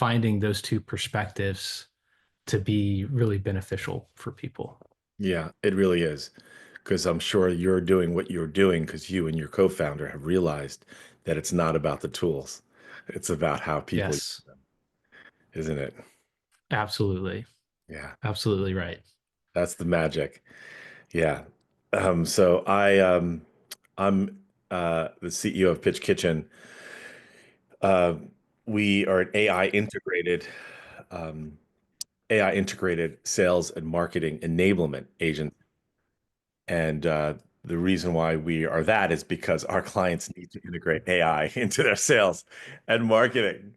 finding those two perspectives to be really beneficial for people. Yeah, it really is. Because I'm sure you're doing what you're doing because you and your co-founder have realized that it's not about the tools. It's about how people use Yes, them, isn't it? absolutely. Yeah, Absolutely right. that's the magic. Yeah. So I'm the CEO of Pitch Kitchen. Uh, we are an um, AI integrated sales and marketing enablement agent. And the reason why we are that is because our clients need to integrate AI into their sales and marketing.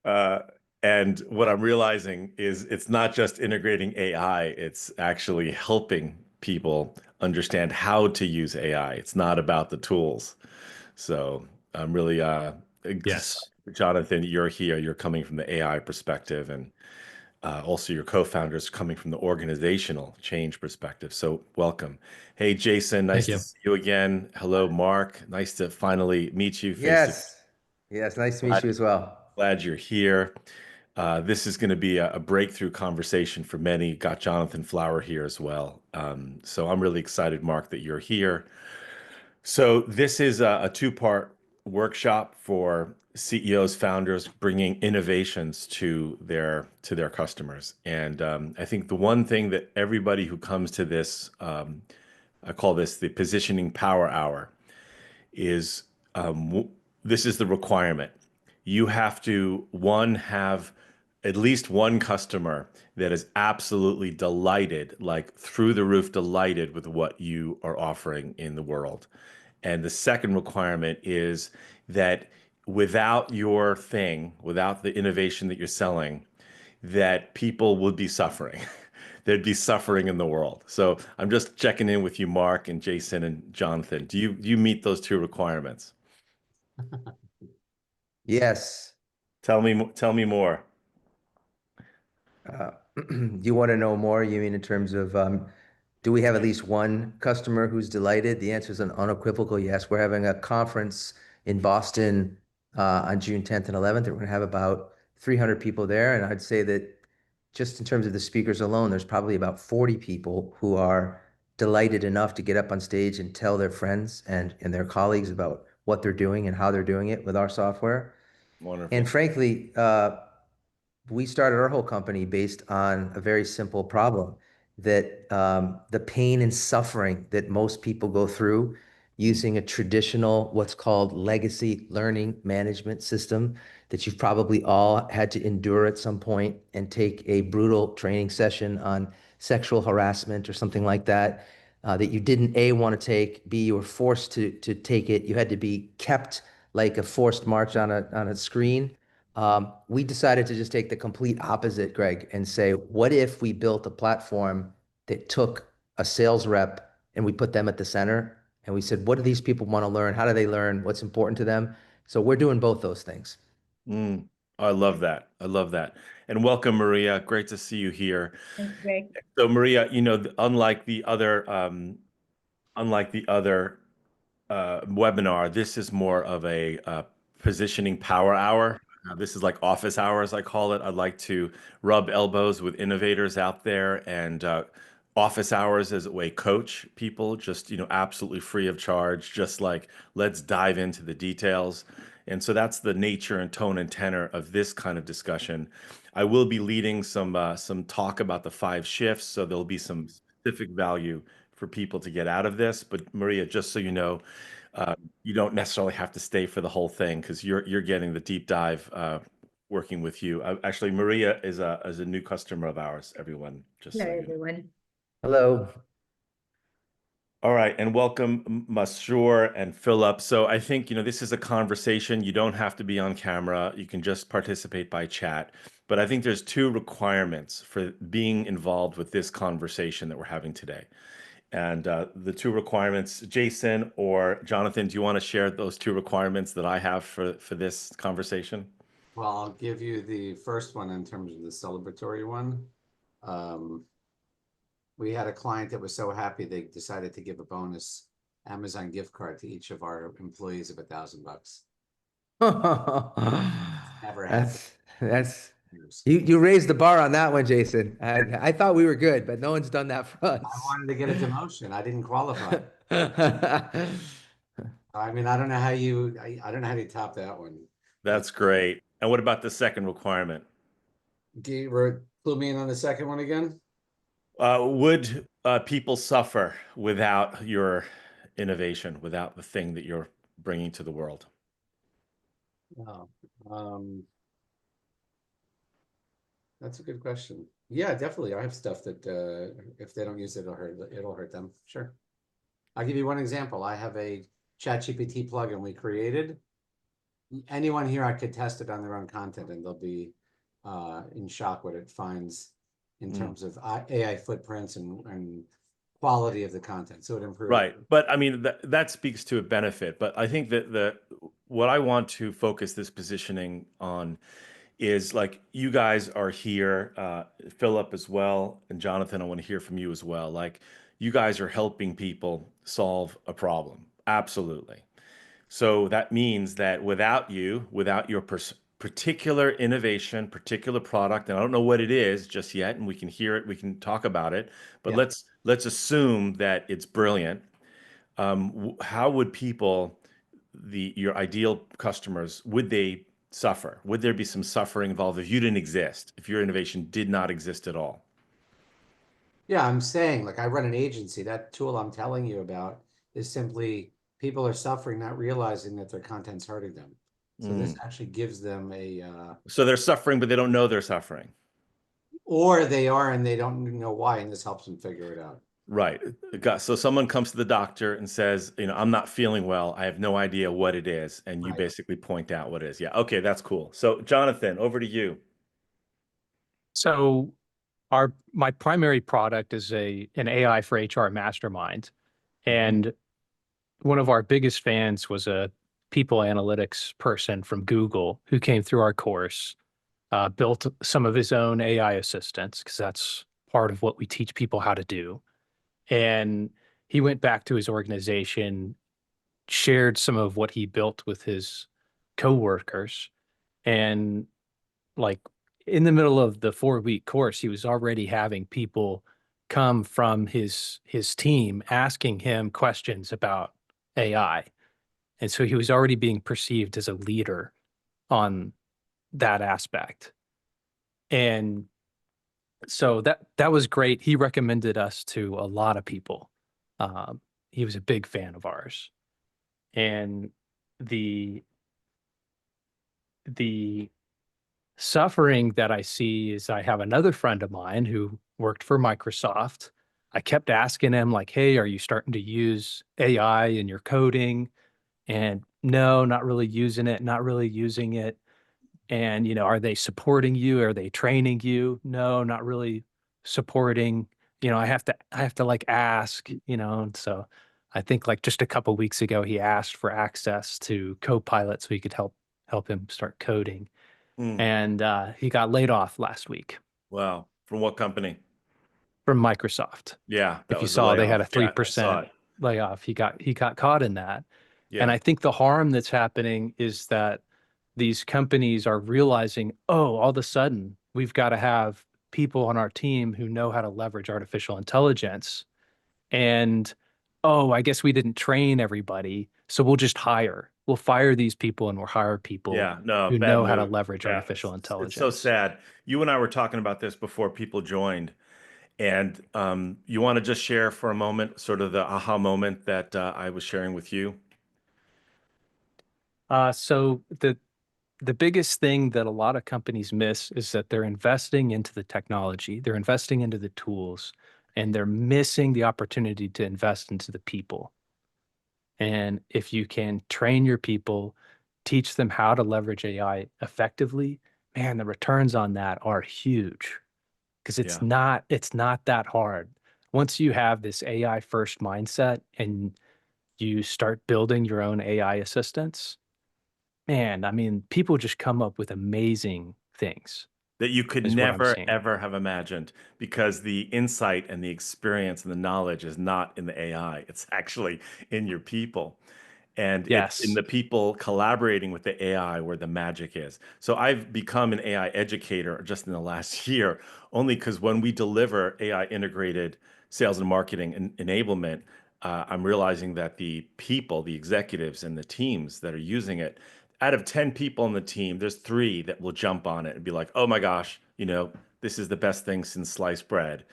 Uh, and what I'm realizing is it's not just integrating AI, it's actually helping people understand how to use AI. It's not about the tools. So I'm really, Yes. Jonathan, you're here, you're coming from the AI perspective, and also your co-founders coming from the organizational change perspective. So welcome. Hey, Jason, nice Thank to you. see you again. Hello, Mark. Nice to finally meet you face to face. Yes. Yes. Nice to meet Glad, you as well. glad you're here. This is going to be a breakthrough conversation for many. Got Jonathan Flower here as well. So I'm really excited, Mark, that you're here. So this is a two-part workshop for CEOs, founders, bringing innovations to their customers. And I think the one thing that everybody who comes to this, I call this the positioning power hour, is this is the requirement. You have to, one, have at least one customer that is absolutely delighted, like through the roof delighted with what you are offering in the world. And the second requirement is that without your thing, without the innovation that you're selling, that people would be suffering. There'd be suffering in the world. So I'm just checking in with you, Mark and Jason and Jonathan. Do you meet those two requirements? Yes. Tell me more. You want to know more? You mean in terms of do we have at least one customer who's delighted? The answer is an unequivocal yes. We're having a conference in Boston on June 10th and 11th. We're going to have about 300 people there. And I'd say that just in terms of the speakers alone, there's probably about 40 people who are delighted enough to get up on stage and tell their friends and their colleagues about what they're doing and how they're doing it with our software. And Wonderful. frankly, we started our whole company based on a very simple problem that the pain and suffering that most people go through using a traditional, what's called legacy learning management system that you've probably all had to endure at some point and take a brutal training session on sexual harassment or something like that, that you didn't A, want to take, B, you were forced to take it. You had to be kept like a forced march on a screen. We decided to just take the complete opposite, Greg, and say, what if we built a platform that took a sales rep and we put them at the center? And we said, what do these people want to learn? How do they learn? What's important to them? So we're doing both those things. Mm, I love that. I love that. And welcome, Maria. Great to see you here. Thanks, Greg. So, Maria, unlike the other webinar, this is more of a positioning power hour. This is like office hours, I call it. I'd like to rub elbows with innovators out there and office hours as a way coach people, just, absolutely free of charge, just like let's dive into the details. And so that's the nature and tone and tenor of this kind of discussion. I will be leading some talk about the five shifts, so there'll be some specific value for people to get out of this. But Maria, just so you know, you don't necessarily have to stay for the whole thing because you're getting the deep dive working with you. Actually, Maria is a new customer of ours, everyone, just Hello, so you know. everyone. Hello. All right, and welcome Masroor and Philip. So I think, this is a conversation. You don't have to be on camera. You can just participate by chat. But I think there's two requirements for being involved with this conversation that we're having today. And the two requirements, Jason or Jonathan, do you want to share those two requirements that I have for this conversation? Well, I'll give you the first one in terms of the celebratory one. We had a client that was so happy they decided to give a bonus Amazon gift card to each of our employees of $1,000. Never happened. That's years. You raised the bar on that one, Jason. I thought we were good, but no one's done that for I us. wanted to get a demotion. I didn't qualify. I mean, I don't know how you top that one. That's great. And what about the second requirement? Clue me in on the second one again? Would people suffer without your innovation, without the thing that you're bringing to the world? Oh, that's a good question. Yeah, definitely. I have stuff that if they don't use it, it'll hurt them. Sure. I'll give you one example. I have a ChatGPT plugin we created. Anyone here, I could test it on their own content, and they'll be in shock what it finds in terms of AI footprints and quality of the content. So it improves. Right. But I mean, that speaks to a benefit. But I think that what I want to focus this positioning on is like you guys are here, Philip as well, and Jonathan, I want to hear from you as well. Like you guys are helping people solve a problem. Absolutely. So that means that without you, without your particular innovation, particular product, and I don't know what it is just yet, and we can hear it, we can talk about it, but Yeah. let's assume that it's brilliant. How would people, your ideal customers, would they suffer? Would there be some suffering involved if you didn't exist, if your innovation did not exist at all? Yeah, I'm saying, like, I run an agency. That tool I'm telling you about is simply people are suffering, not realizing that their content's hurting them. So this actually gives them So they're suffering, but they don't know they're suffering. or they are and they don't know why, and this helps them figure it out. Right. So someone comes to the doctor and says, I'm not feeling well. I have no idea what it is. And you Right. basically point out what it is. Yeah. Okay. That's cool. So Jonathan, over to you. So my primary product is an AI for HR mastermind. And one of our biggest fans was a people analytics person from Google who came through our course, built some of his own AI assistants, because that's part of what we teach people how to do. And he went back to his organization, shared some of what he built with his coworkers, and like in the middle of the 4-week course, he was already having people come from his team asking him questions about AI. And so he was already being perceived as a leader on that aspect. And so that was great. He recommended us to a lot of people. He was a big fan of ours. And the the suffering that I see is I have another friend of mine who worked for Microsoft. I kept asking him like, "Hey, are you starting to use AI in your coding?" And no, not really using it, not really using it. And, are they supporting you? Are they training you? No, not really supporting. I have to like ask, and so I think like just a couple weeks ago he asked for access to Copilot so he could help him start coding. Mm, And he got laid off last week wow. From what company? from Microsoft. Yeah, that If you was the saw, they had a layoff. Yeah, I saw 3% it. layoff. He got caught in that. And Yeah. I think the harm that's happening is that these companies are realizing, oh, all of a sudden we've got to have people on our team who know how to leverage artificial intelligence. And oh, I guess we didn't train everybody. So we'll fire these people and we'll hire people Yeah. No, who bad know how to move. leverage Yeah. artificial It's so intelligence. sad. You and I were talking about this before people joined. And you want to just share for a moment sort of the aha moment that I was sharing with you? So the biggest thing that a lot of companies miss is that they're investing into the technology, they're investing into the tools, and they're missing the opportunity to invest into the people. And if you can train your people, teach them how to leverage AI effectively, man, the returns on that are huge because it's Yeah. not that hard. Once you have this AI first mindset and you start building your own AI assistants, man, I mean, people just come up with amazing things, That you could is what I'm never, seeing. ever have imagined because the insight and the experience and the knowledge is not in the AI. It's actually in your people. And it's in Yes. the people collaborating with the AI where the magic is. So I've become an AI educator just in the last year, only because when we deliver AI integrated sales and marketing and enablement, I'm realizing that the people, the executives and the teams that are using it, out of 10 people on the team, there's 3 that will jump on it and be like, oh my gosh, this is the best thing since sliced bread.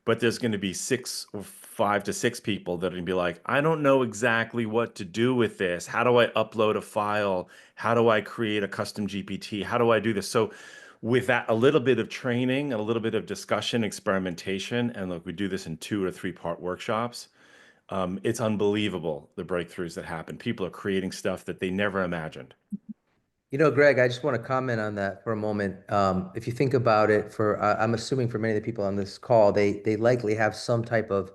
But there's going to be 6 or 5 to 6 people that are going to be like, I don't know exactly what to do with this. How do I upload a file? How do I create a custom GPT? How do I do this? So with that, a little bit of training, a little bit of discussion, experimentation, and look, we do this in 2 or 3-part workshops. It's unbelievable the breakthroughs that happen. People are creating stuff that they never imagined. Greg, I just want to comment on that for a moment. If you think about it, I'm assuming for many of the people on this call, they likely have some type of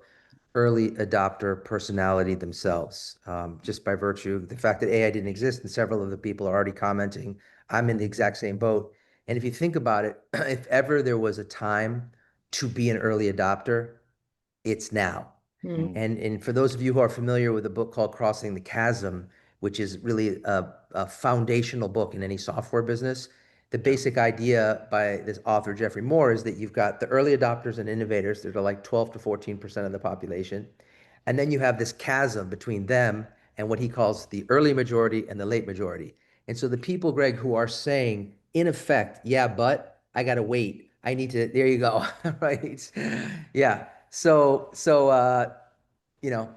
early adopter personality themselves, just by virtue of the fact that AI didn't exist, and several of the people are already commenting. I'm in the exact same boat. And if you think about it, if ever there was a time to be an early adopter, it's now. Mm. And for those of you who are familiar with a book called Crossing the Chasm, which is really a foundational book in any software business, the basic idea by this author, Jeffrey Moore, is that you've got the early adopters and innovators that are like 12 to 14% of the population. And then you have this chasm between them and what he calls the early majority and the late majority. And so the people, Greg, who are saying, in effect, yeah, but I got to wait. I need to, there you go. Right. Yeah. So, you know,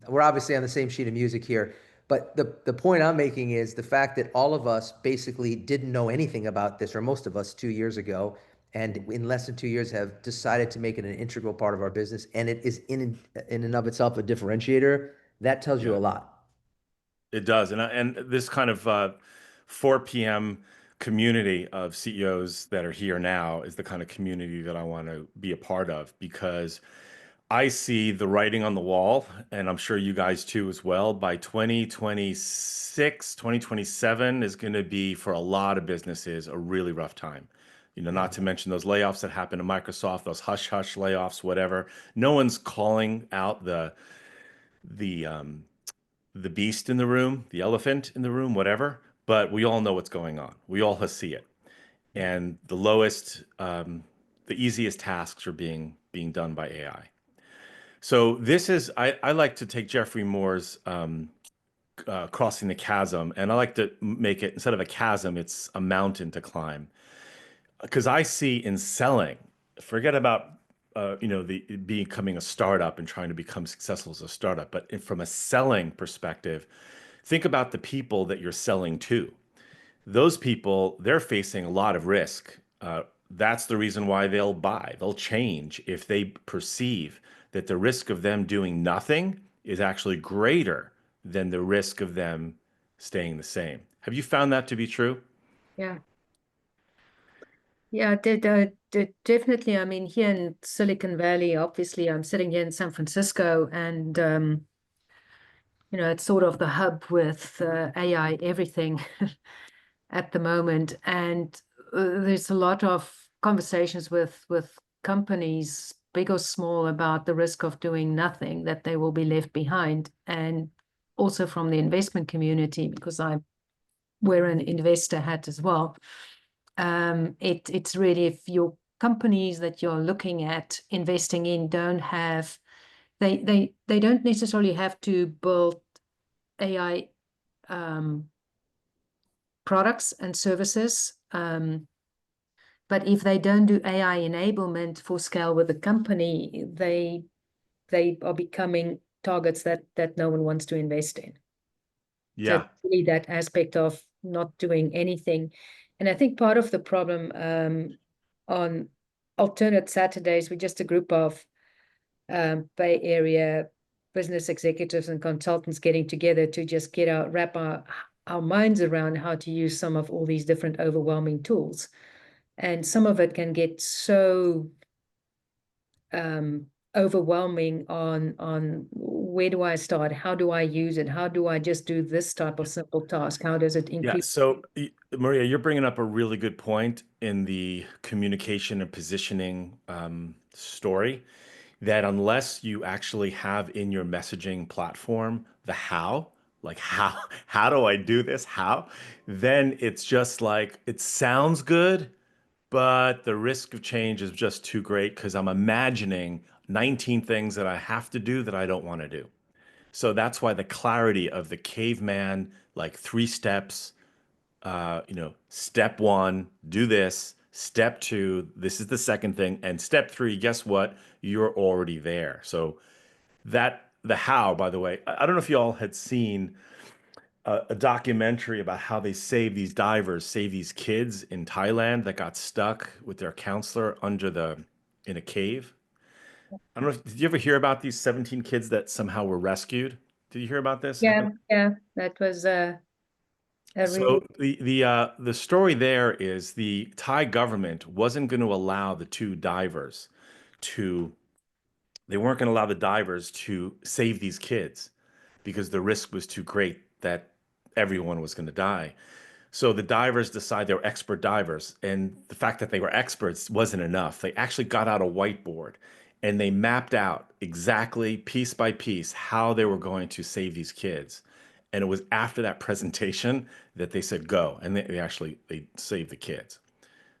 we're obviously on the same sheet of music here. But the point I'm making is the fact that all of us basically didn't know anything about this, or most of us 2 years ago, and in less than 2 years have decided to make it an integral part of our business, and it is in and of itself a differentiator. That tells you Yeah. a lot. It does, and this kind of 4 p.m. community of CEOs that are here now is the kind of community that I want to be a part of, because I see the writing on the wall, and I'm sure you guys too as well. By 2026, 2027 is going to be, for a lot of businesses, a really rough time. Not to mention those layoffs that happen in Microsoft, those hush hush layoffs, whatever. No one's calling out the the beast in the room, the elephant in the room, whatever, but we all know what's going on. We all see it. And the easiest tasks are being done by AI. So I like to take Jeffrey Moore's Crossing the Chasm, and I like to make it, instead of a chasm, it's a mountain to climb. Because I see in selling, forget about the becoming a startup and trying to become successful as a startup, but from a selling perspective, think about the people that you're selling to. Those people, they're facing a lot of risk. That's the reason why they'll buy. They'll change if they perceive that the risk of them doing nothing is actually greater than the risk of them staying the same. Have you found that to be true? Yeah. Yeah, definitely. I mean, here in Silicon Valley, obviously, I'm sitting here in San Francisco, and it's sort of the hub with AI everything at the moment. And there's a lot of conversations with companies, big or small, about the risk of doing nothing, that they will be left behind. And also from the investment community, because I wear an investor hat as well. It's really, if your companies that you're looking at investing in don't have, they don't necessarily have to build AI products and services. But if they don't do AI enablement for scale with the company, they are becoming targets that no one wants to invest in. So Yeah. really that aspect of not doing anything. And I think part of the problem on alternate Saturdays, we're just a group of Bay Area business executives and consultants getting together to just wrap our minds around how to use some of all these different overwhelming tools. And some of it can get so overwhelming on where do I start? How do I use it? How do I just do this type of simple task? How does it Yeah. increase? So, Maria, you're bringing up a really good point in the communication and positioning story, that unless you actually have in your messaging platform the how, like how do I do this? How? Then it's just like it sounds good, but the risk of change is just too great because I'm imagining 19 things that I have to do that I don't want to do. So that's why the clarity of the caveman, like 3 steps, step one, do this. Step two, this is the second thing. And step three, guess what? You're already there. So that the how, by the way, I don't know if you all had seen a documentary about how they save these kids in Thailand that got stuck with their counselor in a cave. I don't know did you ever hear about these 17 kids that somehow were rescued? Did you hear about this? Yeah, yeah, that was a So really, the story there is the Thai government wasn't going to allow the two divers to they weren't going to allow the divers to save these kids because the risk was too great that everyone was going to die. So the divers decide they were expert divers, and the fact that they were experts wasn't enough. They actually got out a whiteboard and they mapped out exactly piece by piece how they were going to save these kids. And it was after that presentation that they said go, and they saved the kids.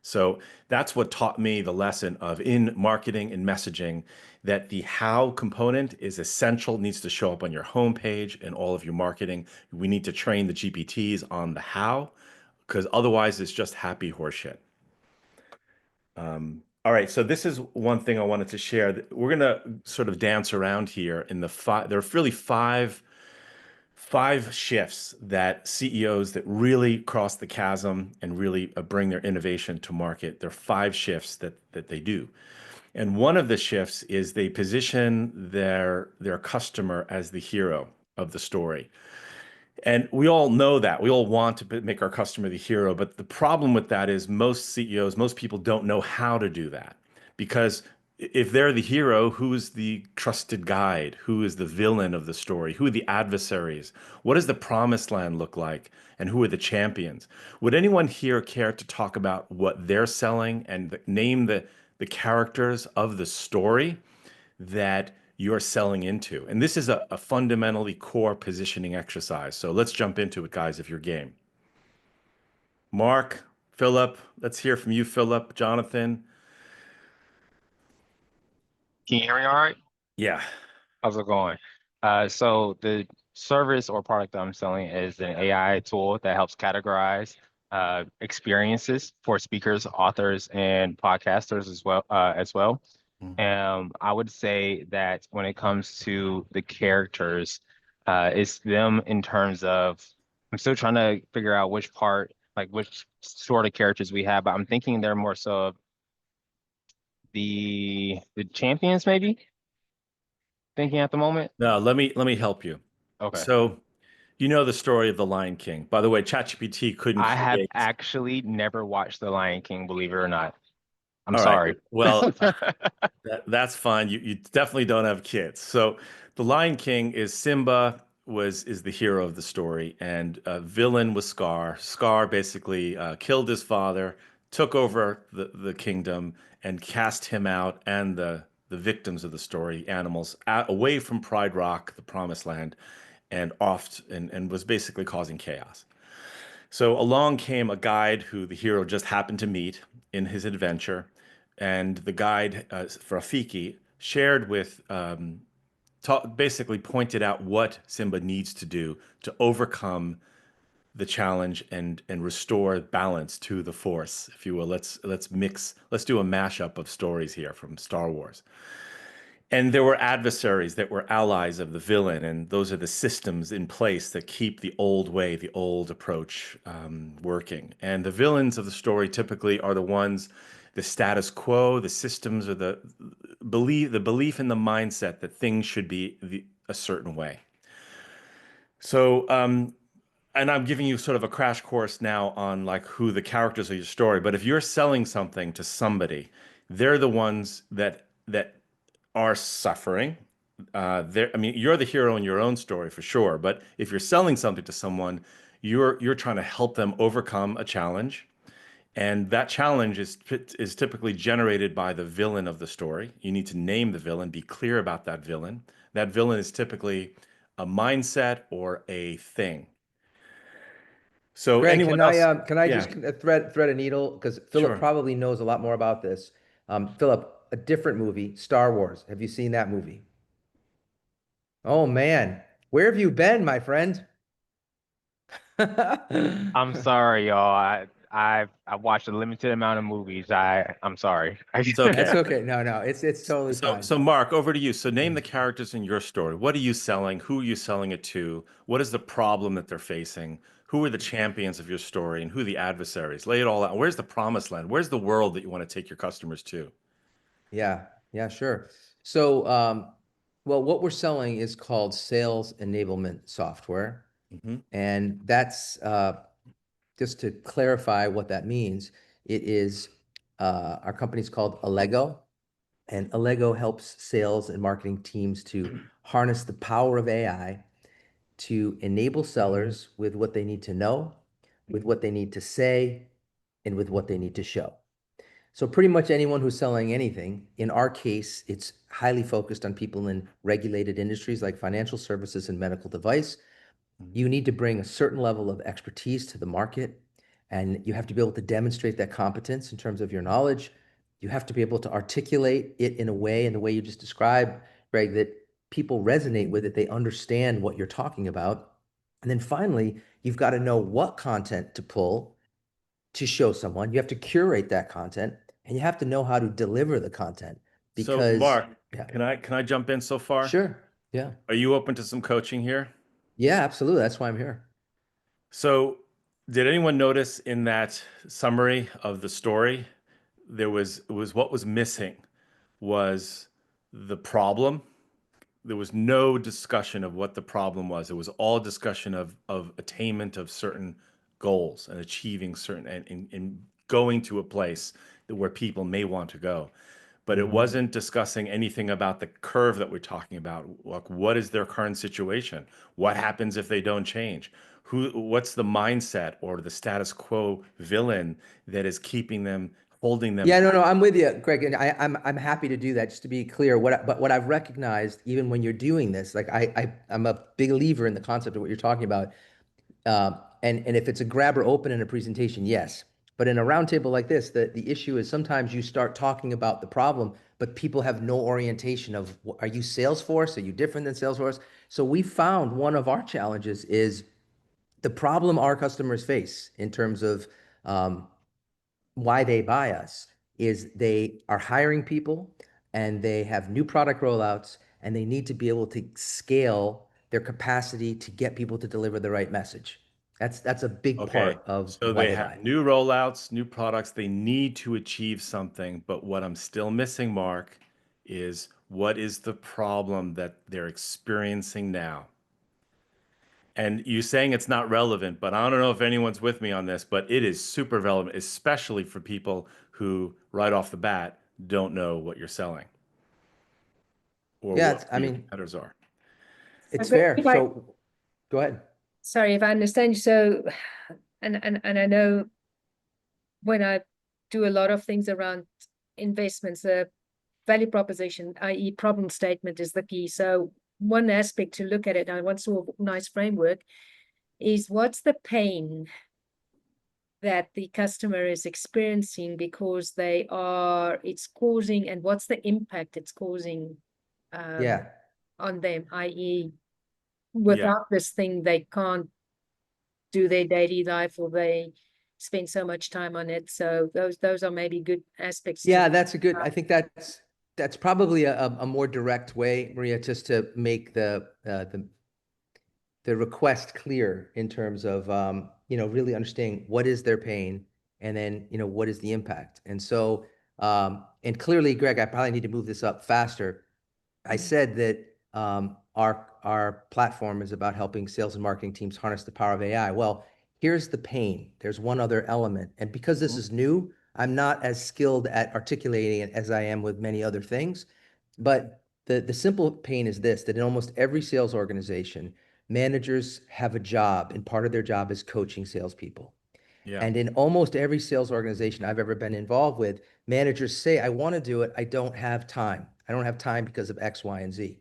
So that's what taught me the lesson of in marketing and messaging that the how component is essential, needs to show up on your homepage and all of your marketing. We need to train the GPTs on the how because otherwise it's just happy horseshit. All right, so this is one thing I wanted to share. We're gonna sort of dance around here in the five. There are really five shifts that CEOs that really cross the chasm and really bring their innovation to market. There are 5 shifts that they do. And one of the shifts is they position their customer as the hero of the story. And we all know that. We all want to make our customer the hero. But the problem with that is most CEOs, most people don't know how to do that. Because if they're the hero, who is the trusted guide? Who is the villain of the story? Who are the adversaries? What does the promised land look like? And who are the champions? Would anyone here care to talk about what they're selling and name the characters of the story that you're selling into? And this is a fundamentally core positioning exercise. So let's jump into it, guys, if you're game. Mark, Philip, let's hear from you, Philip, Jonathan. Can you hear me all right? Yeah. How's it going? So the service or product that I'm selling is an AI tool that helps categorize experiences for speakers, authors, and podcasters as well. Mm. I would say that when it comes to the characters, it's them in terms of I'm still trying to figure out which part, like which sort of characters we have, but I'm thinking they're more so of the champions, maybe thinking at the moment. No, let me help you. Okay. So you know the story of the Lion King. By the way, ChatGPT couldn't I have create. actually never watched The Lion King, believe it or not. I'm All right. sorry. Well, that's fine. You definitely don't have kids. So the Lion King is Simba is the hero of the story, and villain was Scar. Scar basically killed his father, took over the kingdom, and cast him out and the victims of the story, animals, away from Pride Rock, the Promised Land, and and was basically causing chaos. So along came a guide who the hero just happened to meet in his adventure, and the guide, Rafiki, shared with, basically pointed out what Simba needs to do to overcome the challenge and restore balance to the Force, if you will. Let's do a mashup of stories here from Star Wars. And there were adversaries that were allies of the villain, and those are the systems in place that keep the old way, the old approach working. And the villains of the story typically are the ones, the status quo, the systems, or the belief in the mindset that things should be a certain way. So, and I'm giving you sort of a crash course now on like who the characters of your story. But if you're selling something to somebody, they're the ones that are suffering. I mean, you're the hero in your own story for sure. But if you're selling something to someone, you're trying to help them overcome a challenge, and that challenge is typically generated by the villain of the story. You need to name the villain, be clear about that villain. That villain is typically a mindset, or a thing? So Greg, anyone else? can I Yeah, just thread a needle? Because Philip sure. probably knows a lot more about this. Philip, a different movie, Star Wars. Have you seen that movie? Oh man, where have you been, my friend? I'm sorry, y'all. I watched a limited amount of movies. I'm sorry. It's That's okay. okay. No, no, it's totally So, fine. so Mark, over to you. So name the characters in your story. What are you selling? Who are you selling it to? What is the problem that they're facing? Who are the champions of your story and who are the adversaries? Lay it all out. Where's the promised land? Where's the world that you want to take your customers to? Yeah, yeah, sure. So, well, what we're selling is called sales enablement software. Hmm. And that's just to clarify what that means, it is our company's called Allego, and Allego helps sales and marketing teams to harness the power of AI to enable sellers with what they need to know, with what they need to say, and with what they need to show. So pretty much anyone who's selling anything, in our case, it's highly focused on people in regulated industries like financial services and medical device. You need to bring a certain level of expertise to the market, and you have to be able to demonstrate that competence in terms of your knowledge. You have to be able to articulate it in a way, in the way you just described, Greg, that people resonate with it, they understand what you're talking about. And then finally, you've got to know what content to pull to show someone. You have to curate that content, and you have to know how to deliver the content So, because, Mark, yeah, can I jump in so far? sure. Yeah. Are you open to some coaching here? Yeah, absolutely. That's why I'm here. So, did anyone notice in that summary of the story, it was what was missing was the problem. There was no discussion of what the problem was. It was all discussion of attainment of certain goals and achieving certain and going to a place where people may want to go. But it wasn't discussing anything about the curve that we're talking about. Like, what is their current situation? What happens if they don't change? What's the mindset or the status quo villain that is keeping them, holding them? Yeah, no, no, I'm with you, Greg, and I'm happy to do that. Just to be clear, but what I've recognized, even when you're doing this, like I'm a big believer in the concept of what you're talking about. And if it's a grab or open in a presentation, yes. But in a roundtable like this, the issue is sometimes you start talking about the problem, but people have no orientation of, are you Salesforce? Are you different than Salesforce? So we found one of our challenges is the problem our customers face in terms of why they buy us is they are hiring people and they have new product rollouts and they need to be able to scale their capacity to get people to deliver the right message. That's a big Okay, part of so why they they have buy. new rollouts, new products. They need to achieve something. But what I'm still missing, Mark, is what is the problem that they're experiencing now? And you saying it's not relevant, but I don't know if anyone's with me on this, but it is super relevant, especially for people who right off the bat don't know what you're selling or Yeah, what I who your mean, competitors are. it's But fair. if I, So go ahead. sorry, if I understand you, so, and I know when I do a lot of things around investments, the value proposition, i.e. problem statement is the key. So one aspect to look at it, and one sort of nice framework is what's the pain that the customer is experiencing because it's causing, and what's the impact it's causing Yeah. on them, i.e. Yeah. without this thing, they can't do their daily life or they spend so much time on it. So those are maybe good aspects to Yeah, that's a good, I think that's probably a more direct way, Maria, just to make the request clear in terms of really understanding what is their pain and then what is the impact. And so and clearly, Greg, I probably need to move this up faster. I said that our platform is about helping sales and marketing teams harness the power of AI. Well, here's the pain. There's one other element, and because this is new, I'm not as skilled at articulating it as I am with many other things. But the simple pain is this: that in almost every sales organization, managers have a job, and part of their job is coaching salespeople. Yeah. And in almost every sales organization I've ever been involved with, managers say, I want to do it. I don't have time. I don't have time because of X, Y, and Z.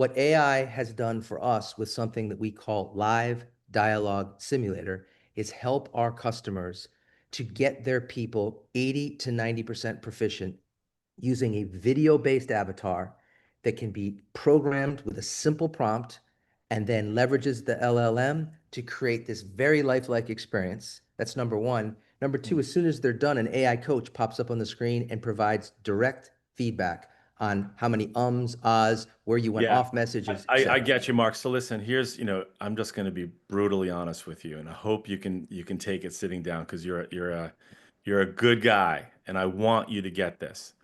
what AI has done for us with something that we call Live Dialogue Simulator is help our customers to get their people 80 to 90% proficient using a video-based avatar that can be programmed with a simple prompt and then leverages the LLM to create this very lifelike experience. That's number one. Number two, as soon as they're done, an AI coach pops up on the screen and provides direct feedback on how many ums, ahs, where you went Yeah, off messages, I etc. get you, Mark. So listen, here's, I'm just going to be brutally honest with you, and I hope you can take it sitting down because you're a good guy, and I want you to get this.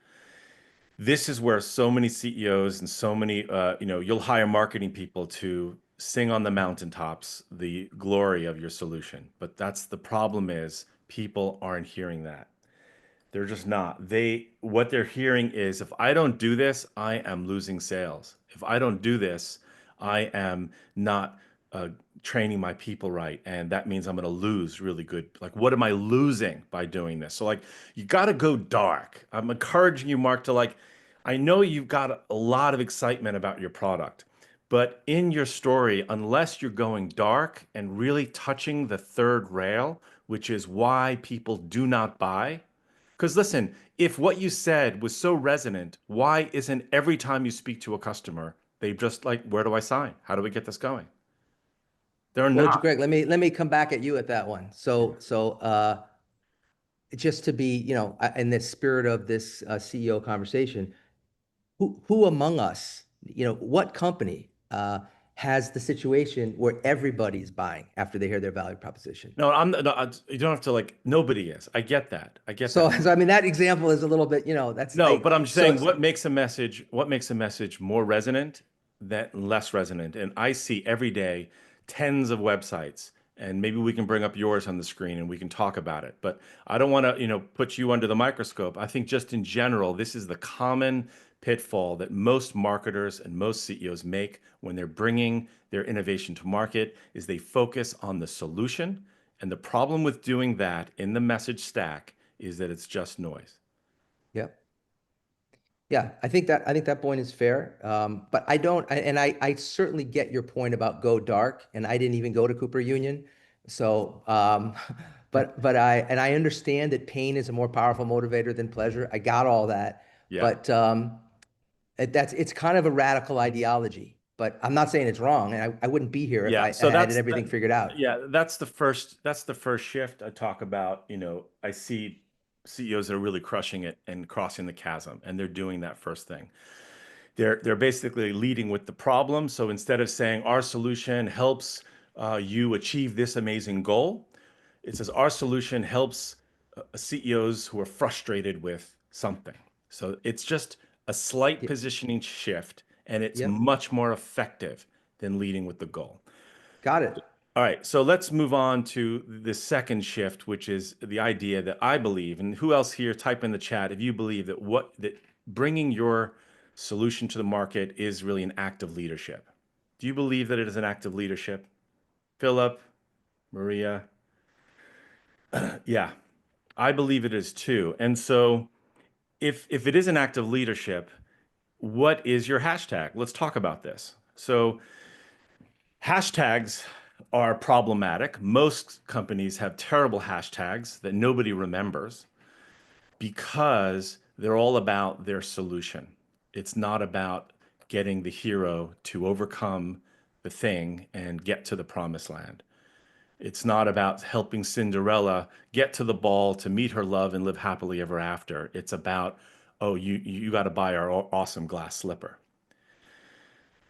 This is where so many CEOs and so many, you'll hire marketing people to sing on the mountaintops the glory of your solution, but that's the problem is people aren't hearing that. They're just not. What they're hearing is if I don't do this, I am losing sales. If I don't do this, I am not training my people right. And that means I'm going to lose really good. Like, what am I losing by doing this? So, like, you got to go dark. I'm encouraging you, Mark, to like, I know you've got a lot of excitement about your product, but in your story, unless you're going dark and really touching the third rail, which is why people do not buy, because listen, if what you said was so resonant, why isn't every time you speak to a customer, they just like, where do I sign? How do we get this going? They're Well, not. Greg, let me come back at you at that one. So just to be, in the spirit of this CEO conversation, who among us, what company has the situation where everybody's buying after they hear their value proposition? No, you don't have to like, nobody is. I get that. I get So, that. so I mean, that example is a little bit, that's No, like, but I'm so saying what makes a message more resonant than less resonant? And I see every day tens of websites, and maybe we can bring up yours on the screen and we can talk about it. But I don't want to, put you under the microscope. I think just in general, this is the common pitfall that most marketers and most CEOs make when they're bringing their innovation to market is they focus on the solution. And the problem with doing that in the message stack is that it's just noise. yeah. Yeah, I think that point is fair. But I don't, and I certainly get your point about go dark, and I didn't even go to Cooper Union. So, but I understand that pain is a more powerful motivator than pleasure. I got all that. Yeah. But it's kind of a radical ideology. But I'm not saying it's wrong, and I wouldn't be here if Yeah, I so had that's everything that, figured out. yeah, that's the first shift I talk about. I see CEOs that are really crushing it and crossing the chasm, and they're doing that first thing. They're basically leading with the problem. So instead of saying our solution helps you achieve this amazing goal, it says our solution helps CEOs who are frustrated with something. So it's just a slight Yep. positioning shift, and it's Yep. much more effective than leading with the goal. Got it. All right, so let's move on to the second shift, which is the idea that I believe, and who else here, type in the chat if you believe that bringing your solution to the market is really an act of leadership. Do you believe that it is an act of leadership? Philip, Maria? Yeah, I believe it is too. And so if it is an act of leadership, what is your hashtag? Let's talk about this. So hashtags are problematic. Most companies have terrible hashtags that nobody remembers because they're all about their solution. It's not about getting the hero to overcome the thing and get to the promised land. It's not about helping Cinderella get to the ball to meet her love and live happily ever after. It's about, oh, you got to buy our awesome glass slipper.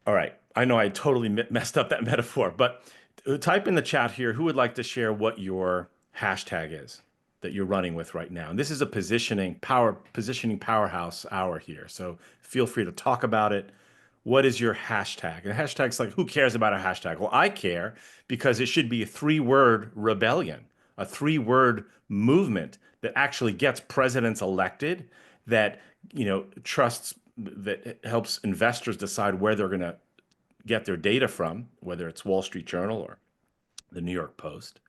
All right. I know I totally messed up that metaphor, but type in the chat here who would like to share what your hashtag is that you're running with right now. And this is a positioning powerhouse hour here. So feel free to talk about it. What is your hashtag? And hashtag's like, who cares about a hashtag? Well, I care because it should be a 3-word rebellion, a 3-word movement that actually gets presidents elected, that, trusts, that helps investors decide where they're going to get their data from, whether it's Wall Street Journal or the New York Post.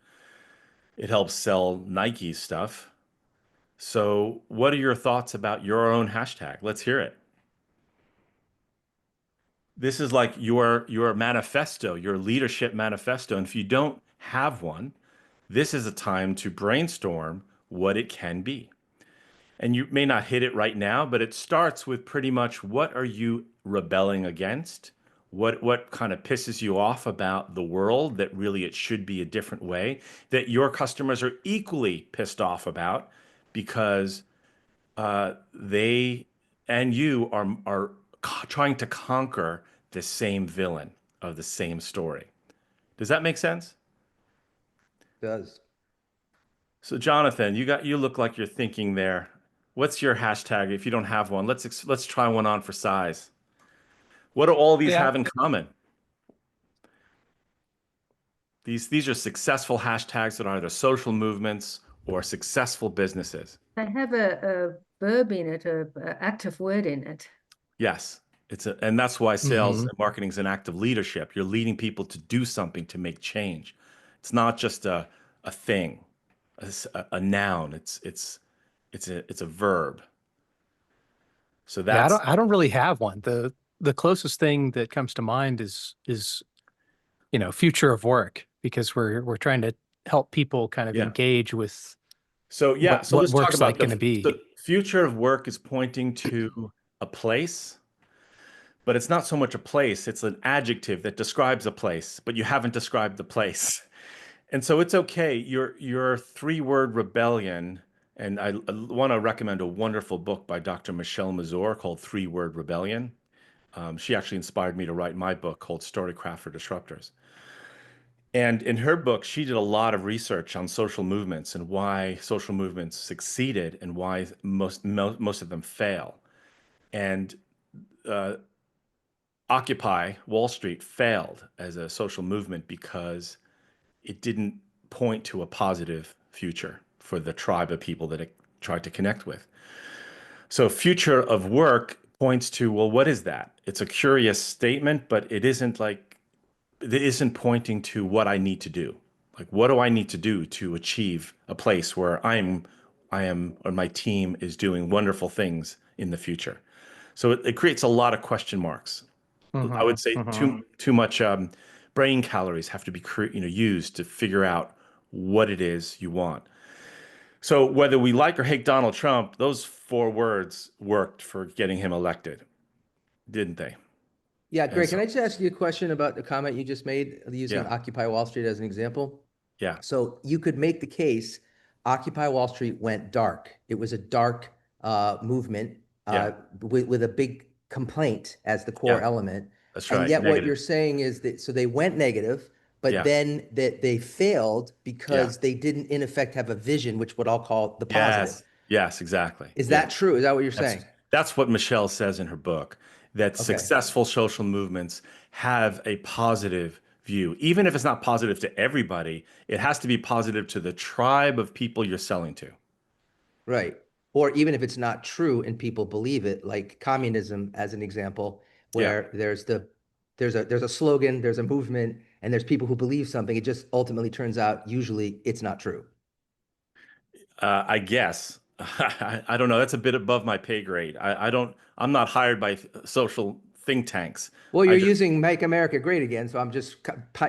It helps sell Nike stuff. So, what are your thoughts about your own hashtag? Let's hear it. This is like your manifesto, your leadership manifesto. And if you don't have one, this is a time to brainstorm what it can be. And you may not hit it right now, but it starts with pretty much what are you rebelling against? What kind of pisses you off about the world that really it should be a different way that your customers are equally pissed off about because they and you are trying to conquer the same villain of the same story. Does that make sense? Does. So Jonathan, you look like you're thinking there. What's your hashtag? If you don't have one, let's try one on for size. What do all these Yeah, have in common? These are successful hashtags that are either social movements or successful businesses. They have a verb in it, a active word in it. Yes, and that's why sales hmm and marketing is an act of leadership. You're leading people to do something to make change. It's not just a thing, a noun. It's a verb. So Yeah, that's I don't really have one. The closest thing that comes to mind is future of work, because we're trying to help people kind of yeah. engage with So yeah, so what let's talk work's about like going to be. the future of work is pointing to a place, but it's not so much a place, it's an adjective that describes a place, but you haven't described the place. And so it's okay. Your three-word rebellion, and I want to recommend a wonderful book by Dr. Michelle Mazur called Three-Word Rebellion. She actually inspired me to write my book called Storycraft for Disruptors. And in her book, she did a lot of research on social movements and why social movements succeeded and why most of them fail. And uh, Occupy Wall Street failed as a social movement because it didn't point to a positive future for the tribe of people that it tried to connect with. So, future of work points to, well, what is that? It's a curious statement, but it isn't pointing to what I need to do. Like, what do I need to do to achieve a place where or my team is doing wonderful things in the future? So it creates a lot of question marks. I hmm would say hmm too much brain calories have to be used to figure out what it is you want. So whether we like or hate Donald Trump, those four words worked for getting him elected, didn't they? Yeah, And Greg, so can I just ask you a question about the comment you just made using yeah, Occupy Wall Street as an example? yeah, So you could make the case Occupy Wall Street went dark. It was a dark movement yeah, with a big complaint as the core yeah. element. That's And right. yet what Negative. you're saying is that so they went negative, but Yeah, then that they failed yeah, because they didn't in effect have a vision, which what I'll call the positive. yes, yes, exactly. Is Yeah. that true? Is that what you're That's saying? that's what Michelle says in her book, that Okay. successful social movements have a positive view. Even if it's not positive to everybody, it has to be positive to the tribe of people you're selling to. Right. Or even if it's not true and people believe it, like communism as an example, Yeah. where there's a slogan, there's a movement, and there's people who believe something. It just ultimately turns out usually it's not true. I guess. I don't know. That's a bit above my pay grade. I'm not hired by social think tanks. Well, I you're just, using Make America Great Again, so I'm just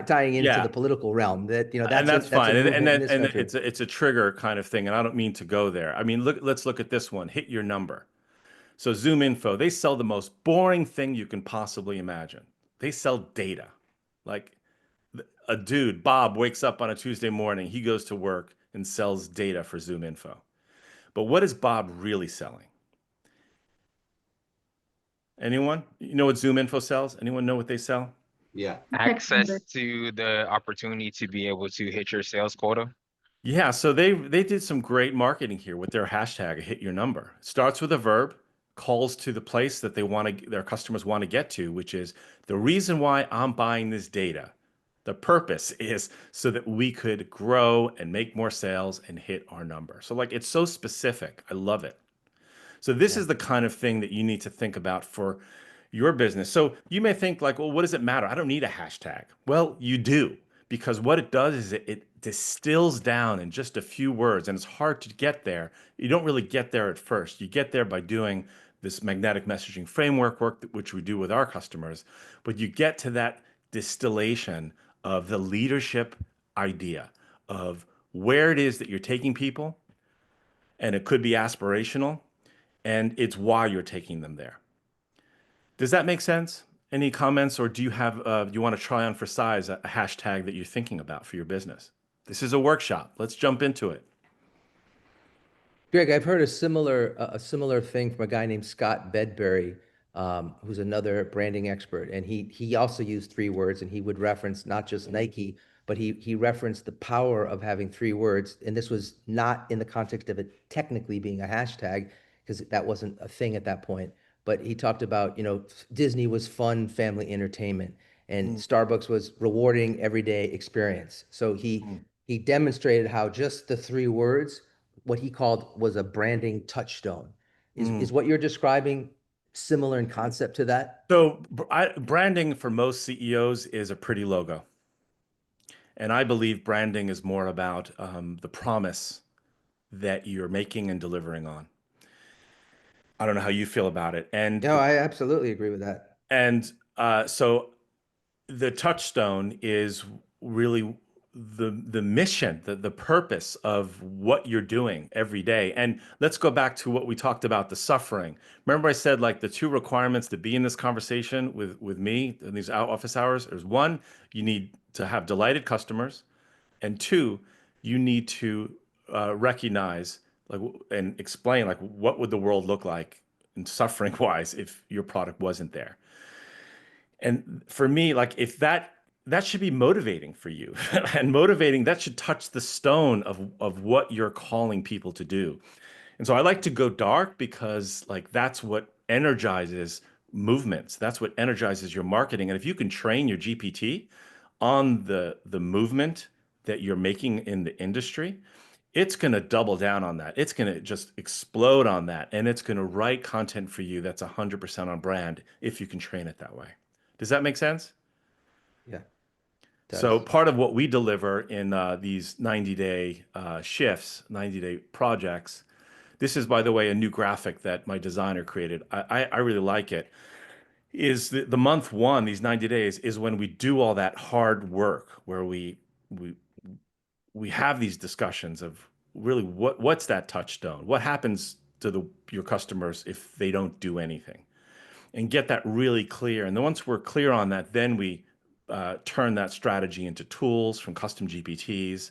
tying into yeah. the political realm that, And that's that's a fine. movement in this And country. it's a trigger kind of thing. And I don't mean to go there. I mean, let's look at this one. Hit your number. So Zoom Info, they sell the most boring thing you can possibly imagine. They sell data. Like a dude, Bob, wakes up on a Tuesday morning, he goes to work and sells data for Zoom Info. But what is Bob really selling? Anyone? You know what Zoom Info sells? Anyone know what they sell? Yeah. Contact Access numbers. to the opportunity to be able to hit your sales quota. Yeah, so they did some great marketing here with their hashtag hit your number. It starts with a verb, calls to the place that their customers want to get to, which is the reason why I'm buying this data. The purpose is so that we could grow and make more sales and hit our number. So like it's so specific. I love it. So this Yeah. is the kind of thing that you need to think about for your business. So you may think like, well, what does it matter? I don't need a hashtag. Well, you do, because what it does is it distills down in just a few words, and it's hard to get there. You don't really get there at first. You get there by doing this magnetic messaging framework work, which we do with our customers, but you get to that distillation of the leadership idea of where it is that you're taking people, and it could be aspirational, and it's why you're taking them there. Does that make sense? Any comments, or do you have, do you want to try on for size a hashtag that you're thinking about for your business? This is a workshop. Let's jump into it. Greg, I've heard a similar thing from a guy named Scott Bedbury, who's another branding expert, and he also used 3 words, and he would reference not just Nike, but he referenced the power of having 3 words, and this was not in the context of it technically being a hashtag, because that wasn't a thing at that point. But he talked about, Disney was fun family entertainment, and Starbucks was rewarding everyday experience. So he demonstrated how just the 3 words, what he called was a branding touchstone. Is what you're describing similar in concept to that? So branding for most CEOs is a pretty logo. And I believe branding is more about the promise that you're making and delivering on. I don't know how you feel about it. No, I absolutely agree with that. So the touchstone is really the mission, the purpose of what you're doing every day. And let's go back to what we talked about, the suffering. Remember I said like the 2 requirements to be in this conversation with me in these office hours is 1, you need to have delighted customers, and 2, you need to recognize like and explain like what would the world look like in suffering wise if your product wasn't there. And for me, like if that should be motivating for you and motivating, that should touch the stone of what you're calling people to do. And so I like to go dark because like that's what energizes movements. That's what energizes your marketing. And if you can train your GPT on the movement that you're making in the industry, it's going to double down on that. It's going to just explode on that. And it's going to write content for you that's 100% on brand if you can train it that way. Does that make sense? Yeah, it So does. part of what we deliver in these 90-day shifts, 90-day projects, this is, by the way, a new graphic that my designer created. I really like it. Is the month 1, these 90 days, is when we do all that hard work, where we have these discussions of really what's that touchstone? What happens to your customers if they don't do anything? And get that really clear. And then once we're clear on that, then we turn that strategy into tools from custom GPTs.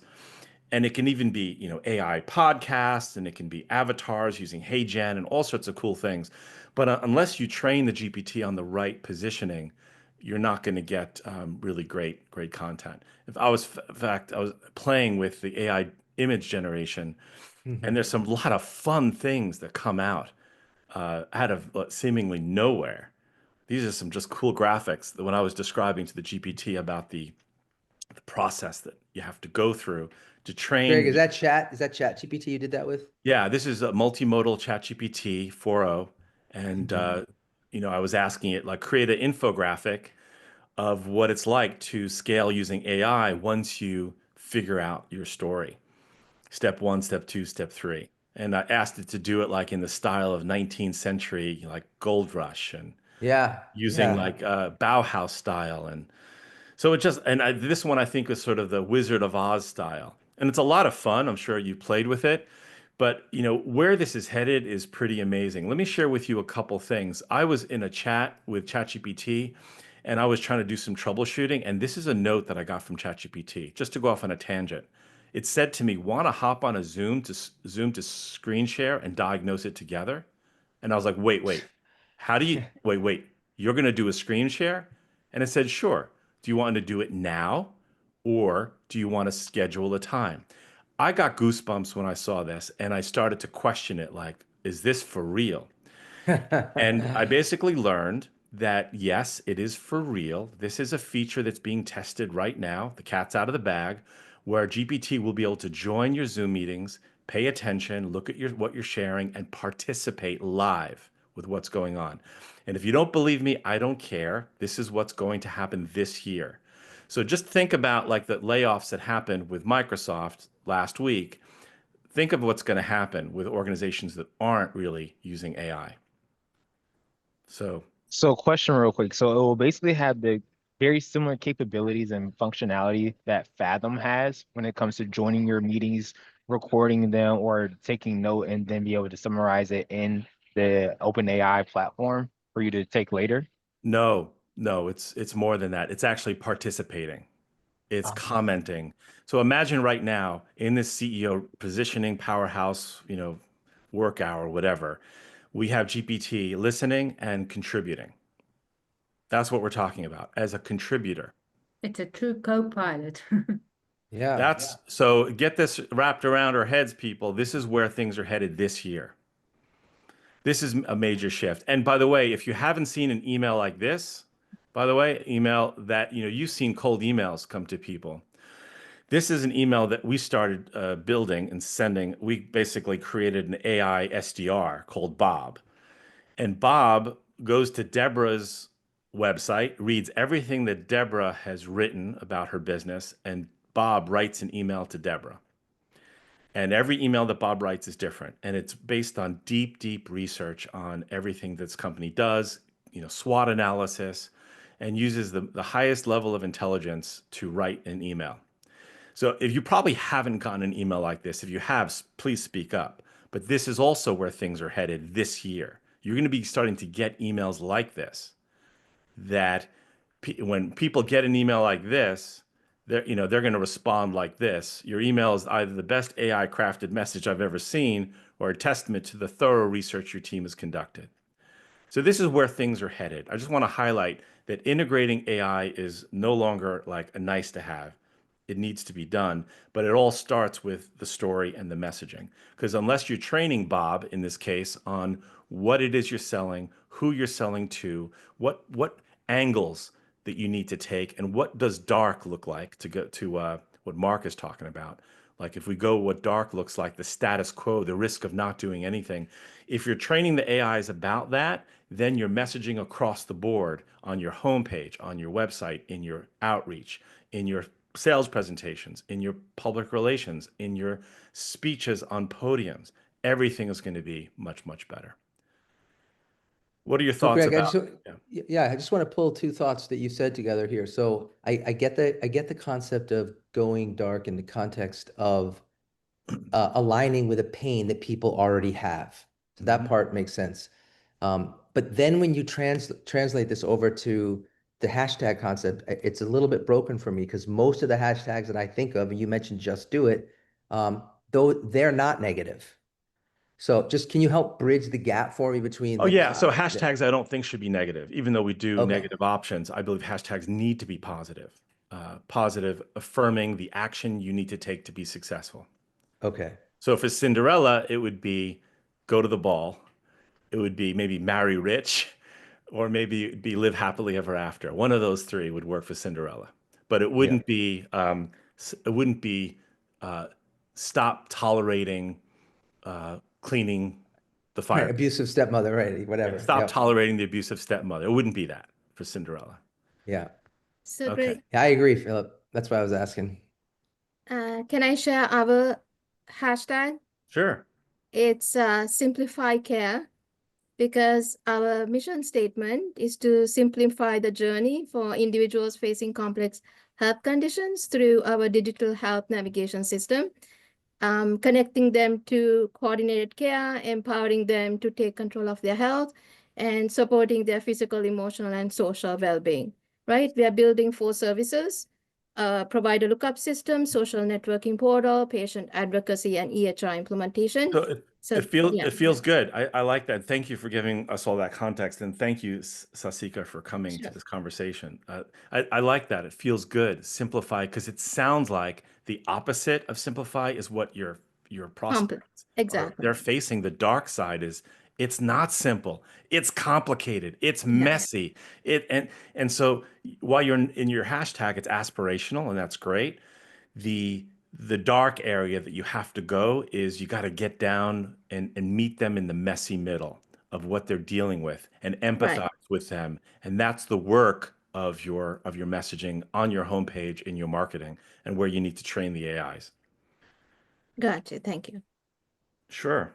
And it can even be, AI podcasts, and it can be avatars using HeyGen and all sorts of cool things. But unless you train the GPT on the right positioning, you're not going to get really great content. If I was, in fact, I was playing with the AI image generation, and there's some lot of fun things that come out out of seemingly nowhere. These are some just cool graphics that when I was describing to the GPT about the process that you have to go through to train. Greg, is that chat GPT you did that with? Yeah, this is a multimodal ChatGPT 4.0. And, I was asking it like create an infographic of what it's like to scale using AI once you figure out your story. Step 1, step 2, step 3. And I asked it to do it like in the style of 19th century, like gold rush, and Yeah, using yeah. like Bauhaus style. And so it just, and this one I think is sort of the Wizard of Oz style. And it's a lot of fun. I'm sure you played with it. But where this is headed is pretty amazing. Let me share with you a couple things. I was in a chat with ChatGPT, and I was trying to do some troubleshooting. And this is a note that I got from ChatGPT, just to go off on a tangent. It said to me, "Want to hop on a Zoom to screen share and diagnose it together?" And I was like, "Wait. How do you wait? You're going to do a screen share?" And it said, "Sure. Do you want to do it now, or do you want to schedule a time?" I got goosebumps when I saw this, and I started to question it like, is this for real? And I basically learned that yes, it is for real. This is a feature that's being tested right now. The cat's out of the bag, where GPT will be able to join your Zoom meetings, pay attention, look at what you're sharing, and participate live with what's going on. And if you don't believe me, I don't care. This is what's going to happen this year. So just think about like the layoffs that happened with Microsoft last week. Think of what's going to happen with organizations that aren't really using AI. So question real quick. So it will basically have the very similar capabilities and functionality that Fathom has when it comes to joining your meetings, recording them, or taking note and then be able to summarize it in the OpenAI platform for you to take later. No, no, it's more than that. It's actually participating. It's commenting. So imagine right now in this CEO positioning powerhouse, work hour, whatever, we have GPT listening and contributing. That's what we're talking about as a contributor. It's a true co-pilot. Yeah. So get this wrapped around our heads, people. This is where things are headed this year. This is a major shift. And by the way, if you haven't seen an email like this, by the way, email that, you've seen cold emails come to people. This is an email that we started building and sending. We basically created an AI SDR called Bob. And Bob goes to Deborah's website, reads everything that Deborah has written about her business, and Bob writes an email to Deborah. And every email that Bob writes is different. And it's based on deep, deep research on everything this company does, SWOT analysis, and uses the highest level of intelligence to write an email. So if you probably haven't gotten an email like this, if you have, please speak up. But this is also where things are headed this year. You're going to be starting to get emails like this, that when people get an email like this, they're going to respond like this. Your email is either the best AI crafted message I've ever seen or a testament to the thorough research your team has conducted. So this is where things are headed. I just want to highlight that integrating AI is no longer like a nice to have. It needs to be done, but it all starts with the story and the messaging. Because unless you're training Bob, in this case, on what it is you're selling, who you're selling to, what angles that you need to take, and what does dark look like, to go to what Mark is talking about. Like if we go what dark looks like, the status quo, the risk of not doing anything. If you're training the AIs about that, then you're messaging across the board on your homepage, on your website, in your outreach, in your sales presentations, in your public relations, in your speeches on podiums. Everything is going to be much, much better. What are your So thoughts Greg, about? I just want to pull two thoughts that you said together here. So I get the concept of going dark in the context of aligning with a pain that people already have. So that part makes sense. But then when you translate this over to the hashtag concept, it's a little bit broken for me because most of the hashtags that I think of, and you mentioned just do it, though they're not negative. So just can you help bridge the gap for me between Oh yeah, so hashtags I don't think should be negative. Even though we do Okay. negative options, I believe hashtags need to be positive. Positive, affirming the action you need to take to be successful. Okay. So for Cinderella, it would be go to the ball. It would be maybe marry rich, or maybe it'd be live happily ever after. One of those three would work for Cinderella. But it wouldn't be uh, stop tolerating cleaning the Right. fire. Abusive stepmother, right? Whatever. Stop Yep. tolerating the abusive stepmother. It wouldn't be that for Cinderella. Yeah. So Okay. Greg, Yeah, I agree, Philip. That's why I was asking. can I share our hashtag? Sure. It's simplify care because our mission statement is to simplify the journey for individuals facing complex health conditions through our digital health navigation system, connecting them to coordinated care, empowering them to take control of their health, and supporting their physical, emotional, and social well-being, right? We are building 4 services: provider lookup system, social networking portal, patient advocacy, and EHR implementation. So it, So, it yeah, feels good. I like that. Thank you for giving us all that context, and thank you, Sasika, for coming to sure. this conversation. I like that. It feels good. Simplify, because it sounds like the opposite of simplify is what your prospects are. Exactly. They're facing. The dark side is it's not simple. It's complicated. It's Yeah. messy. And so while you're in your hashtag, it's aspirational, and that's great. The dark area that you have to go is you got to get down and meet them in the messy middle of what they're dealing with and empathize Right. with them. And that's the work of your messaging on your homepage, in your marketing, and where you need to train the AIs. Gotcha. Thank you. Sure.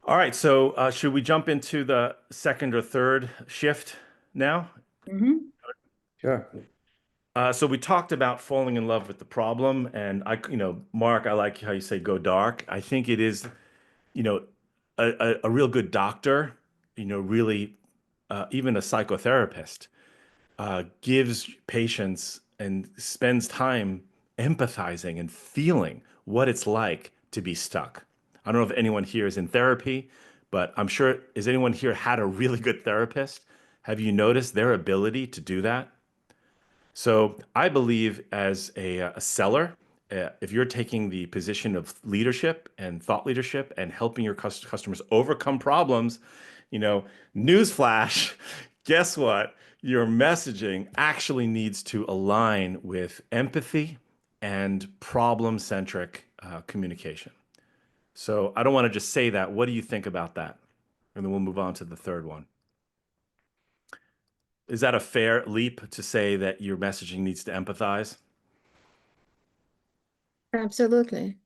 All right, so should we jump into the second or third shift now? Mhm. Sure. So we talked about falling in love with the problem, and Mark, I like how you say go dark. I think it is, you know, a real good doctor, really, even a psychotherapist, gives patients and spends time empathizing and feeling what it's like to be stuck. I don't know if anyone here is in therapy, but I'm sure, has anyone here had a really good therapist? Have you noticed their ability to do that? So I believe as a seller, if you're taking the position of leadership and thought leadership and helping your customers overcome problems, newsflash, guess what? Your messaging actually needs to align with empathy and problem-centric communication. So I don't want to just say that. What do you think about that? And then we'll move on to the third one. Is that a fair leap to say that your messaging needs to empathize? Absolutely.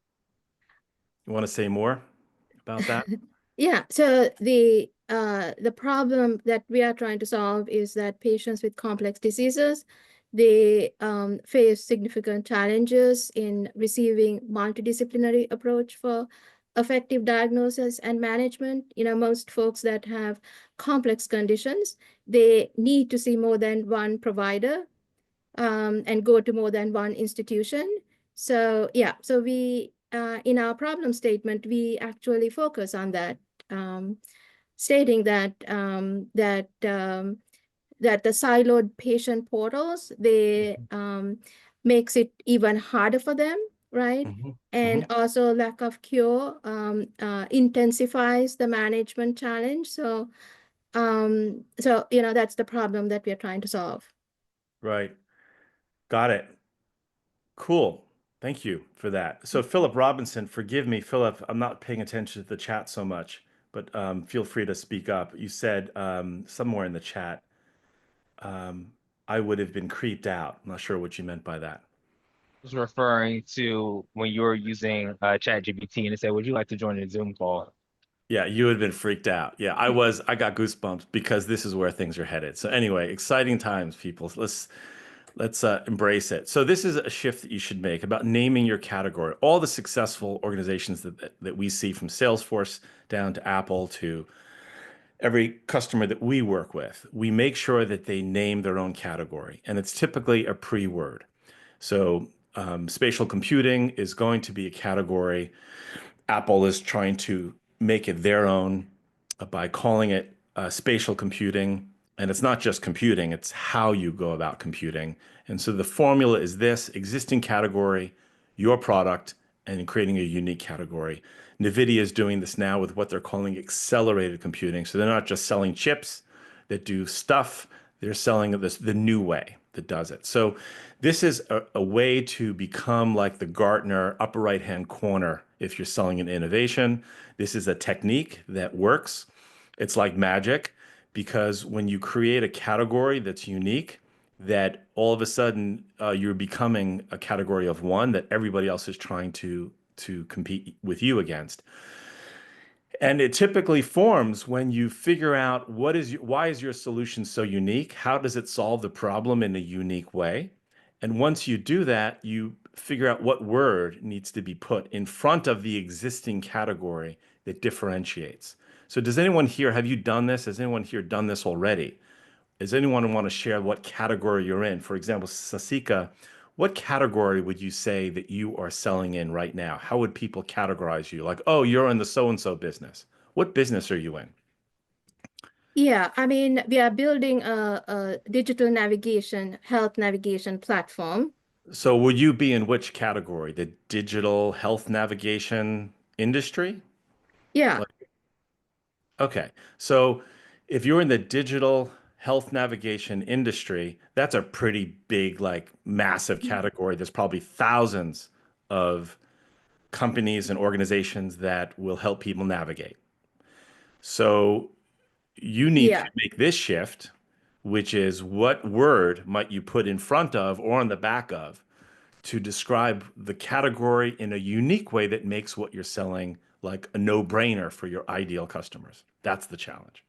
You want to say more about that? Yeah, so the problem that we are trying to solve is that patients with complex diseases, they face significant challenges in receiving multidisciplinary approach for effective diagnosis and management. Most folks that have complex conditions, they need to see more than one provider and go to more than one institution. So yeah, so we in our problem statement, we actually focus on that, stating that that the siloed patient portals, they makes it even harder for them, right? Mhm, And mhm. also lack of cure intensifies the management challenge. So that's the problem that we are trying to solve. Right. Got it. Cool. Thank you for that. So Philip Robinson, forgive me, Philip, I'm not paying attention to the chat so much, but feel free to speak up. You said somewhere in the chat, I would have been creeped out. I'm not sure what you meant by that. Was referring to when you were using ChatGPT and it said, "Would you like to join a Zoom call?" Yeah, you had been freaked out. Yeah, I got goosebumps because this is where things are headed. So anyway, exciting times, people. Let's embrace it. So this is a shift that you should make about naming your category. All the successful organizations that we see, from Salesforce down to Apple to every customer that we work with, we make sure that they name their own category, and it's typically a pre-word. So spatial computing is going to be a category. Apple is trying to make it their own by calling it spatial computing. And it's not just computing, it's how you go about computing. And so the formula is this: existing category, your product, and creating a unique category. NVIDIA is doing this now with what they're calling accelerated computing. So they're not just selling chips that do stuff, they're selling this the new way that does it. So this is a way to become like the Gartner upper right hand corner if you're selling an innovation. This is a technique that works. It's like magic, because when you create a category that's unique, that all of a sudden you're becoming a category of one that everybody else is trying to compete with you against. And it typically forms when you figure out why is your solution so unique? How does it solve the problem in a unique way? And once you do that, you figure out what word needs to be put in front of the existing category that differentiates. So does anyone here, have you done this? Has anyone here done this already? Does anyone want to share what category you're in? For example, Sasika, what category would you say that you are selling in right now? How would people categorize you? Like, oh, you're in the so-and-so business. What business are you in? Yeah, I mean, we are building a digital navigation, health navigation platform. So would you be in which category? The digital health navigation industry? Yeah, Like, okay. So if you're in the digital health navigation industry, that's a pretty big, like massive category. There's probably thousands of companies and organizations that will help people navigate. So you need to yeah. make this shift, which is what word might you put in front of or on the back of to describe the category in a unique way that makes what you're selling like a no-brainer for your ideal customers. That's the challenge.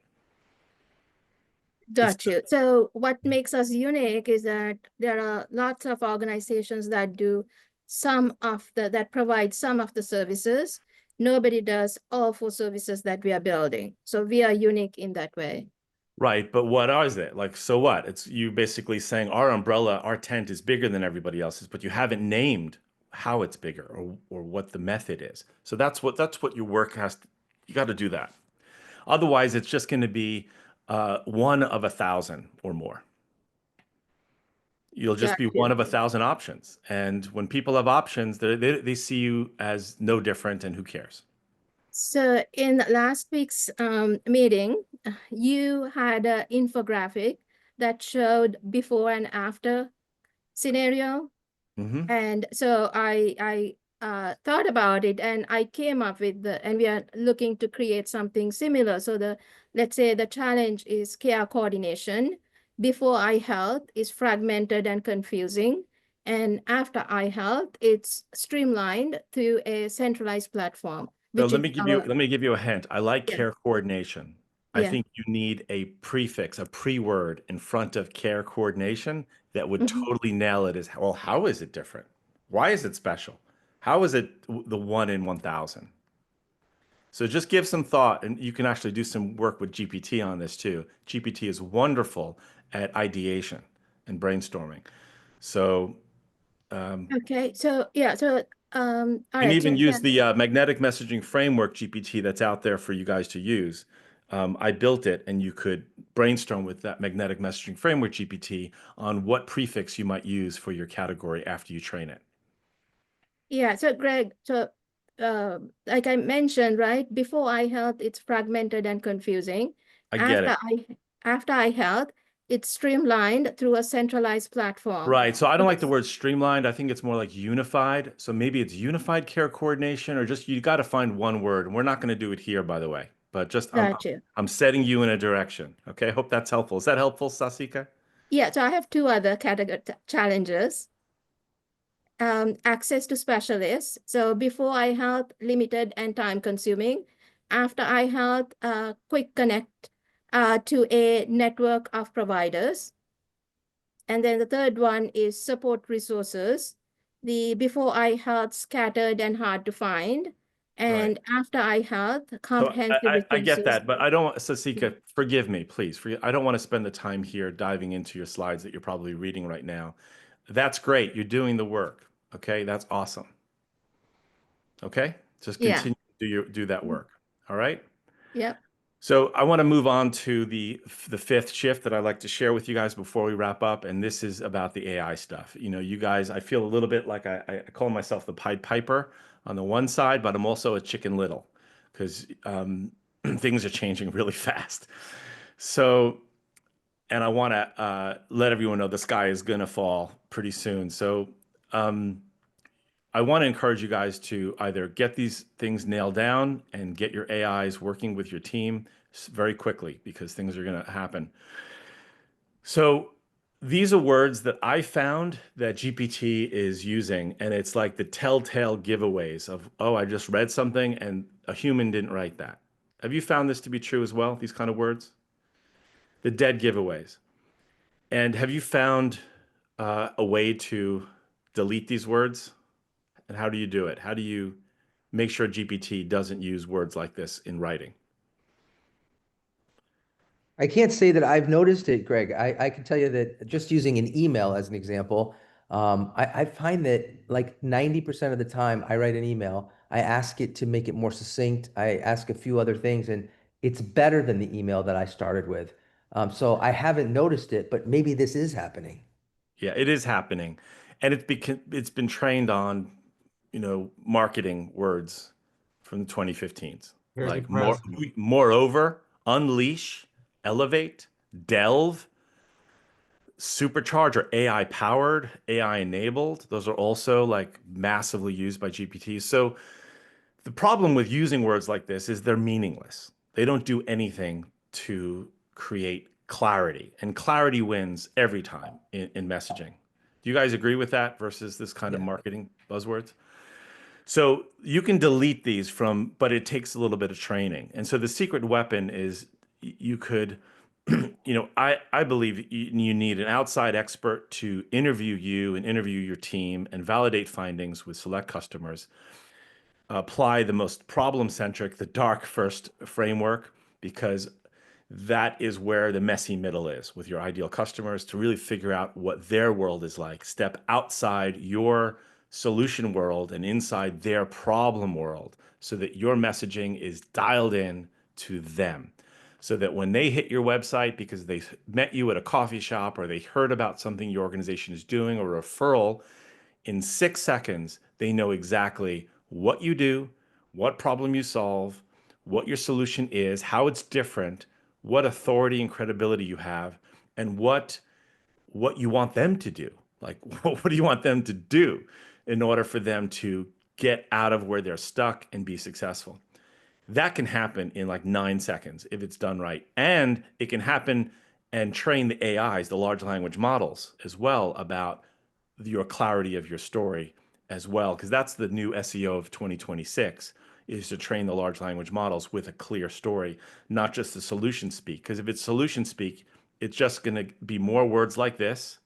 Got you. So what makes us unique is that there are lots of organizations that do that provide some of the services. Nobody does all 4 services that we are building. So we are unique in that way. Right, but what is it? Like, so what? It's you basically saying our umbrella, our tent is bigger than everybody else's, but you haven't named how it's bigger or what the method is. So that's what your work has to, you got to do that. Otherwise, it's just going to be one of 1,000 or more. You'll just Got be you. one of 1,000 options. And when people have options, they see you as no different, and who cares? So in last week's meeting, you had an infographic that showed before and after scenario. Mm-hmm. And so I thought about it, and I came up with and we are looking to create something similar. So let's say the challenge is care coordination. Before iHealth is fragmented and confusing. And after iHealth, it's streamlined through a centralized platform, So which is let me give you a hint. I like yeah. care coordination. I Yeah. think you need a prefix, a pre-word in front of care coordination that would Mhm. totally nail it as, well, how is it different? Why is it special? How is it the 1 in 1,000? So just give some thought, and you can actually do some work with GPT on this too. GPT is wonderful at ideation and brainstorming. So Okay. So yeah. So all you can right. So even yeah. use the magnetic messaging framework GPT that's out there for you guys to use. I built it, and you could brainstorm with that magnetic messaging framework GPT on what prefix you might use for your category after you train it. Yeah, so Greg, so like I mentioned, right, before iHealth, it's fragmented and confusing. I get it. After iHealth, it's streamlined through a centralized platform. Right. So I don't like the word streamlined. I think it's more like unified. So maybe it's unified care coordination, or just you got to find one word. And we're not going to do it here, by the way. But just Gotcha. I'm setting you in a direction. Okay. Hope that's helpful. Is that helpful, Sasika? Yeah, so I have 2 other category challenges. Access to specialists. So before iHealth, limited and time consuming. After iHealth, quick connect to a network of providers. And then the third one is support resources. The before iHealth, scattered and hard to find. Right. And after iHealth, So comprehensive I get resources. that, but I don't, Sasika, forgive me, please. I don't want to spend the time here diving into your slides that you're probably reading right now. That's great. You're doing the work. Okay. That's awesome. Okay. Just Yeah. continue to do that work. All right. Yep. So I want to move on to the 5th shift that I'd like to share with you guys before we wrap up. And this is about the AI stuff. You know, you guys, I feel a little bit like I call myself the Pied Piper on the one side, but I'm also a Chicken Little because things are changing really fast. So, and I want to let everyone know the sky is going to fall pretty soon. So I want to encourage you guys to either get these things nailed down and get your AIs working with your team very quickly because things are going to happen. So these are words that I found that GPT is using, and it's like the telltale giveaways of, oh, I just read something and a human didn't write that. Have you found this to be true as well, these kind of words? The dead giveaways. And have you found a way to delete these words? And how do you do it? How do you make sure GPT doesn't use words like this in writing? I can't say that I've noticed it, Greg. I can tell you that just using an email as an example, I find that like 90% of the time I write an email, I ask it to make it more succinct. I ask a few other things, and it's better than the email that I started with. So I haven't noticed it, but maybe this is happening. Yeah, it is happening. And it's been trained on, marketing words from the 2015s. Here's the Like president. moreover, unleash, elevate, delve, supercharge or AI powered, AI enabled. Those are also like massively used by GPT. So the problem with using words like this is they're meaningless. They don't do anything to create clarity, and clarity wins every time in messaging. Do you guys agree with that versus this kind of Yeah. marketing buzzwords? So you can delete these from, but it takes a little bit of training. And so the secret weapon is you could, I believe you need an outside expert to interview you and interview your team and validate findings with select customers. Apply the most problem-centric, the dark first framework, because that is where the messy middle is with your ideal customers to really figure out what their world is like. Step outside your solution world and inside their problem world so that your messaging is dialed in to them. So that when they hit your website because they met you at a coffee shop or they heard about something your organization is doing or a referral, in 6 seconds, they know exactly what you do, what problem you solve, what your solution is, how it's different, what authority and credibility you have, and what you want them to do. Like, what do you want them to do in order for them to get out of where they're stuck and be successful? That can happen in like 9 seconds if it's done right. And it can happen and train the AIs, the large language models, as well about your clarity of your story as well, because that's the new SEO of 2026 is to train the large language models with a clear story, not just the solution speak. Because if it's solution speak, it's just going to be more words like this.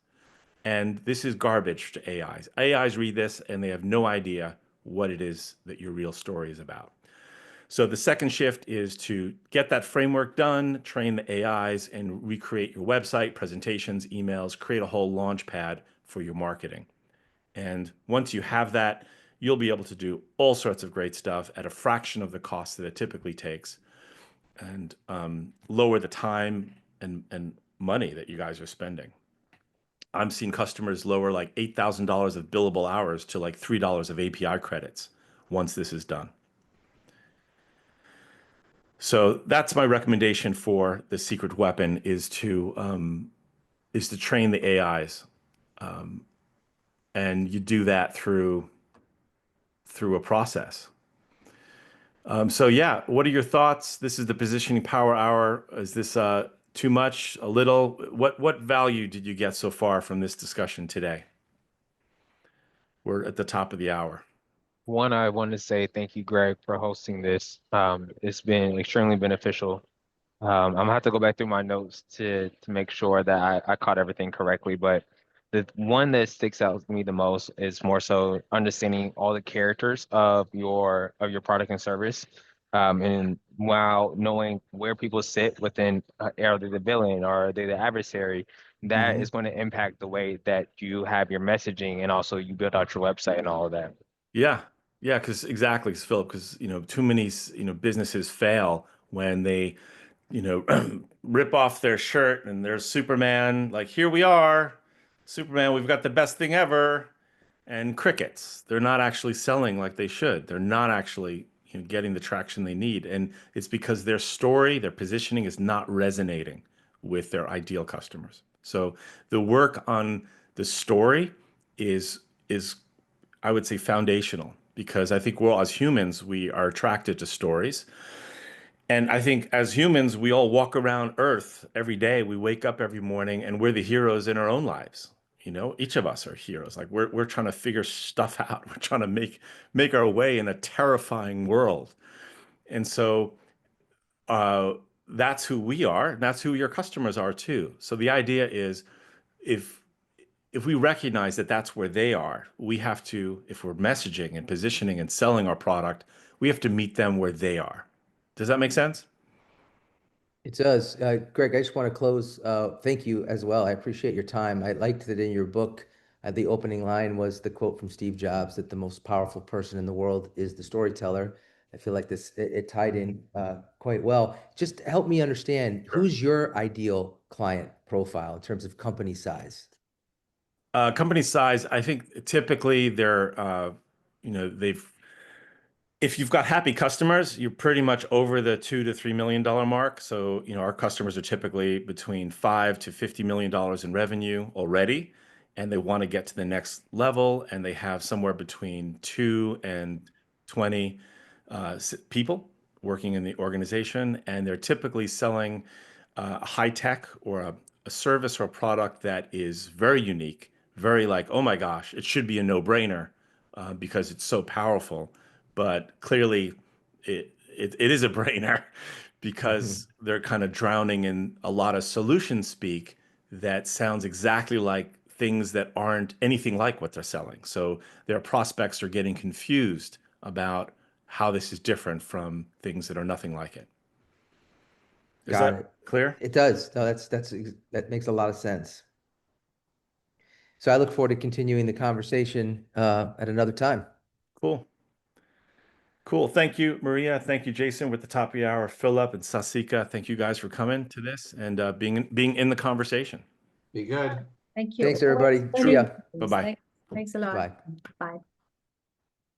And this is garbage to AIs. AIs read this and they have no idea what it is that your real story is about. So the second shift is to get that framework done, train the AIs, and recreate your website, presentations, emails, create a whole launch pad for your marketing. And once you have that, you'll be able to do all sorts of great stuff at a fraction of the cost that it typically takes and lower the time and money that you guys are spending. I'm seeing customers lower like $8,000 of billable hours to like $3 of API credits once this is done. So that's my recommendation for the secret weapon is to train the AIs, and you do that through a process. So yeah, what are your thoughts? This is the Positioning Power Hour. Is this too much? A little? What value did you get so far from this discussion today? We're at the top of the hour. One, I want to say thank you, Greg, for hosting this. It's been extremely beneficial. I'm gonna have to go back through my notes to make sure that I caught everything correctly. But the one that sticks out to me the most is more so understanding all the characters of your product and service. And while knowing where people sit within, are they the villain or are they the adversary, that is going to impact the way that you have your messaging and also you build out your website and all of that. Yeah, yeah, because exactly, Philip. Because too many businesses fail when they rip off their shirt and there's Superman. Like, here we are, Superman. We've got the best thing ever, and crickets. They're not actually selling like they should. They're not actually getting the traction they need, and it's because their story, their positioning is not resonating with their ideal customers. So the work on the story is I would say foundational because I think we're all, as humans, we are attracted to stories. And I think as humans, we all walk around Earth every day. We wake up every morning and we're the heroes in our own lives. Each of us are heroes. Like we're trying to figure stuff out. We're trying to make our way in a terrifying world. And so that's who we are. And that's who your customers are too. So the idea is if we recognize that that's where they are, we have to, if we're messaging and positioning and selling our product, we have to meet them where they are. Does that make sense? It does. Greg, I just want to close. Thank you as well. I appreciate your time. I liked that in your book, the opening line was the quote from Steve Jobs that the most powerful person in the world is the storyteller. I feel like it tied in quite well. Just help me understand, who's your ideal client profile in terms of company size? Company size, I think typically they've if you've got happy customers, you're pretty much over the $2 to $3 million mark. So, our customers are typically between $5 to $50 million in revenue already, and they want to get to the next level, and they have somewhere between 2 and 20 people working in the organization, and they're typically selling high tech or a service or a product that is very unique, very like, oh my gosh, it should be a no-brainer because it's so powerful. But clearly, it is a brainer because they're kind of drowning in a lot of solution speak that sounds exactly like things that aren't anything like what they're selling. So their prospects are getting confused about how this is different from things that are nothing like it. Is Got that it. clear? It does. No, that makes a lot of sense. So I look forward to continuing the conversation at another time. Cool. Cool. Thank you, Maria. Thank you, Jason, with the top of the hour. Philip and Sasika, thank you guys for coming to this and being in the conversation. Be good. Thank you. Thanks, everybody. See ya. Bye-bye. Thanks a lot. Bye. Bye.